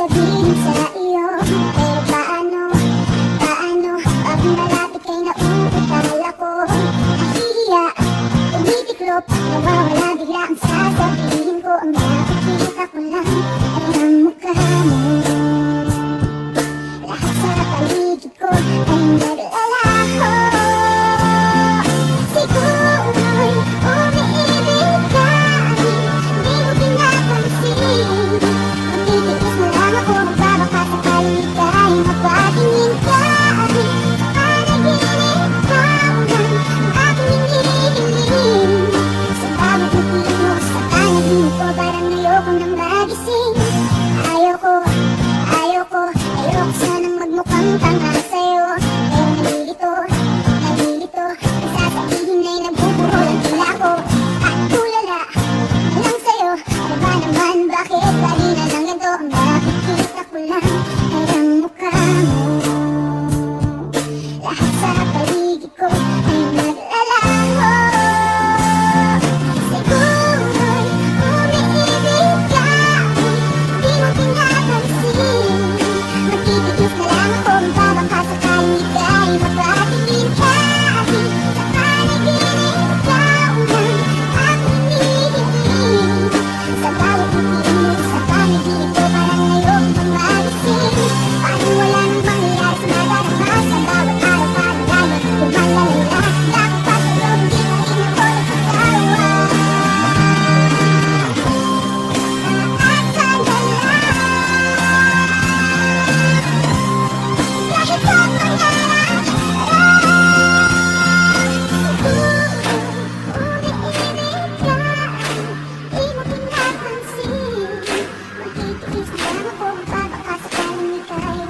sasabihin sa iyo. Pero paano, pag malapit kay nauutal ako, nahihiya, tumitiklop, nawawala bigla ang sasabihin ko. Ang nakikita ko lang ay ang mukha mo. Lahat sa paligid ko ay naglalaho. Siguro'y umiibig ka, di mo pinapansin. Magtitiis mo lang ako, magbabaka sakaling ika'y mapatingin ka. Sa panaginip ka ulan ang aking hinihiling. Sa bawat ngiti mo, sa panaginip ko, parang ayoko nang magising. Ayoko sanang magmukhang tanga sa'yo. Pero nalilito, ang sasabihin ay nagbubuhol ang tila ko. At tulala na lang sa'yo, ano ba naman, bakit lagi na lang ganito? Ang nakikita ko lang ay ang mukha mo. Lahat sa paligid ko ay naglalaho. Siguro'y umiibig ka, di mo pinapansin. Magtitiis na lang ako, magbabangka sakaling ika'y mapatingin ka. Sa panaginip ka ulan ang hinihiling. Sa bawat ngiti mo, sa panaginip ko, parang ayoko nang magising. Parang wala nang mangyayari sa nadarama. Sa bawat araw parang lalo lumalalala. Dapat pa sa'yo, hindi pa rin ako nagsasawa. Aasan ka lang, kahit sa pangarap. Umiibig ka, di mo pinapansin. Magtitiis na lang ako, magbabaka sakaling ika'y